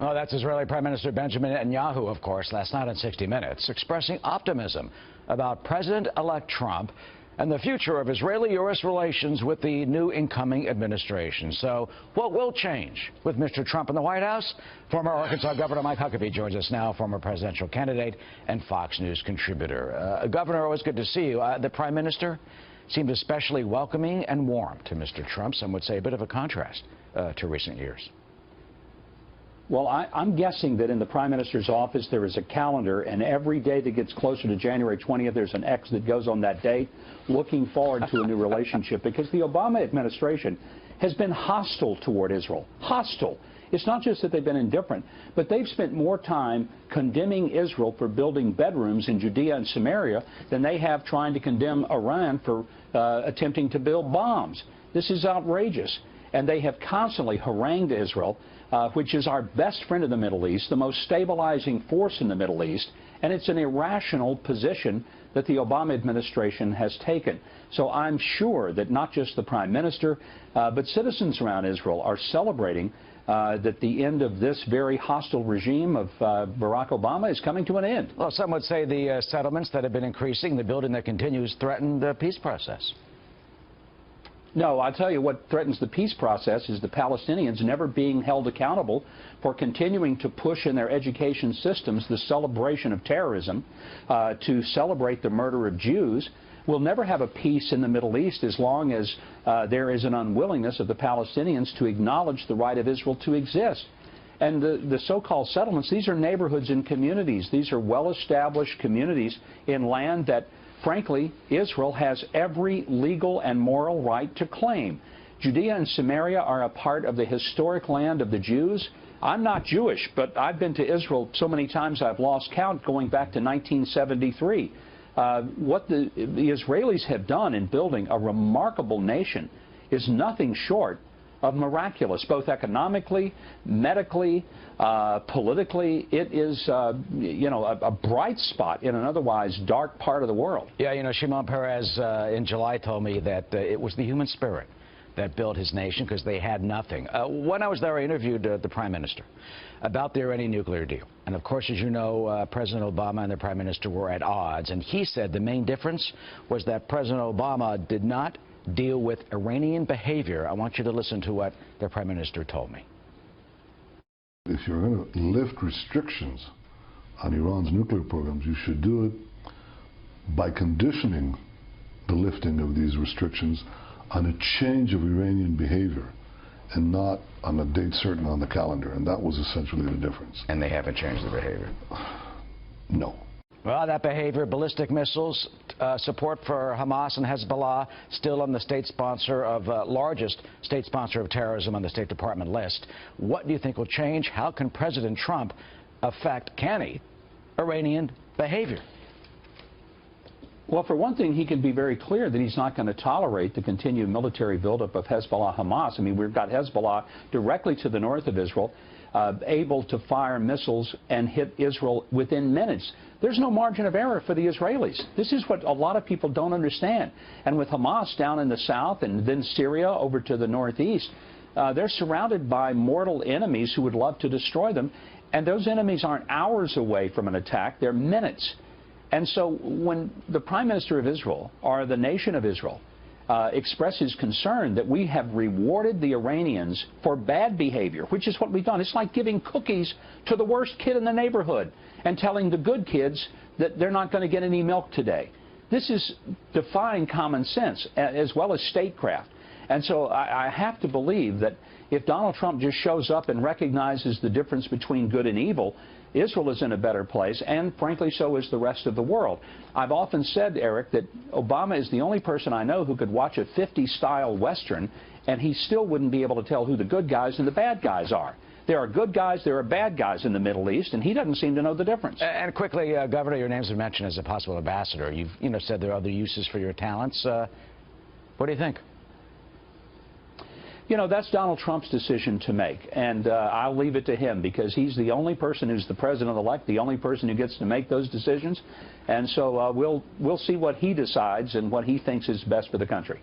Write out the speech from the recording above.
Well, that's Israeli Prime Minister Benjamin Netanyahu, of course, last night on 60 Minutes, expressing optimism about President-elect Trump and the future of Israeli-U.S. relations with the new incoming administration. So what will change with Mr. Trump in the White House? Former Arkansas Governor Mike Huckabee joins us now, former presidential candidate and Fox News contributor. Governor, always good to see you. The Prime Minister seemed especially welcoming and warm to Mr. Trump. Some would say a bit of a contrast to recent years. Well, I'm guessing that in the Prime Minister's office there is a calendar, and every day that gets closer to January 20th, there's an X that goes on that date, looking forward to a new relationship, because the Obama administration has been hostile toward Israel. Hostile. It's not just that they've been indifferent, but they've spent more time condemning Israel for building bedrooms in Judea and Samaria than they have trying to condemn Iran for attempting to build bombs. This is outrageous. And they have constantly harangued Israel, which is our best friend in the Middle East, the most stabilizing force in the Middle East, and it's an irrational position that the Obama administration has taken. So I'm sure that not just the Prime Minister, but citizens around Israel are celebrating that the end of this very hostile regime of Barack Obama is coming to an end. Well, some would say the settlements that have been increasing, the building that continues, threaten the peace process. No, I'll tell you what threatens the peace process is the Palestinians never being held accountable for continuing to push in their education systems the celebration of terrorism, to celebrate the murder of Jews. We'll never have a peace in the Middle East as long as there is an unwillingness of the Palestinians to acknowledge the right of Israel to exist. And the so-called settlements, these are neighborhoods and communities. These are well-established communities in land that, frankly, Israel has every legal and moral right to claim. Judea and Samaria are a part of the historic land of the Jews. I'm not Jewish, but I've been to Israel so many times I've lost count, going back to 1973. What the Israelis have done in building a remarkable nation is nothing short of miraculous, both economically, medically, politically. It is, a bright spot in an otherwise dark part of the world. Yeah, Shimon Peres in July told me that it was the human spirit that built his nation, because they had nothing. When I was there, I interviewed the Prime Minister about the Iranian nuclear deal. And of course, as you know, President Obama and the Prime Minister were at odds. And he said the main difference was that President Obama did not deal with Iranian behavior. I want you to listen to what the Prime Minister told me. If you're going to lift restrictions on Iran's nuclear programs, you should do it by conditioning the lifting of these restrictions on a change of Iranian behavior and not on a date certain on the calendar. And that was essentially the difference. And they haven't changed the behavior? No. Well, that behavior, ballistic missiles, support for Hamas and Hezbollah, still on the largest state sponsor of terrorism on the State Department list. What do you think will change? How can President Trump affect, Iranian behavior? Well, for one thing, he can be very clear that he's not going to tolerate the continued military buildup of Hezbollah-Hamas. I mean, we've got Hezbollah directly to the north of Israel, able to fire missiles and hit Israel within minutes. There's no margin of error for the Israelis. This is what a lot of people don't understand. And with Hamas down in the south and then Syria over to the northeast, they're surrounded by mortal enemies who would love to destroy them. And those enemies aren't hours away from an attack, they're minutes. And so when the Prime Minister of Israel, or the nation of Israel, expresses concern that we have rewarded the Iranians for bad behavior, which is what we've done. It's like giving cookies to the worst kid in the neighborhood and telling the good kids that they're not going to get any milk today. This is defying common sense as well as statecraft. And so I have to believe that if Donald Trump just shows up and recognizes the difference between good and evil, Israel is in a better place, and frankly, so is the rest of the world. I've often said, Eric, that Obama is the only person I know who could watch a 50s-style Western, and he still wouldn't be able to tell who the good guys and the bad guys are. There are good guys, there are bad guys in the Middle East, and he doesn't seem to know the difference. And quickly, Governor, your name's been mentioned as a possible ambassador. You've said there are other uses for your talents. What do you think? That's Donald Trump's decision to make, and I'll leave it to him, because he's the only person who's the president-elect, the only person who gets to make those decisions. And so we'll see what he decides and what he thinks is best for the country.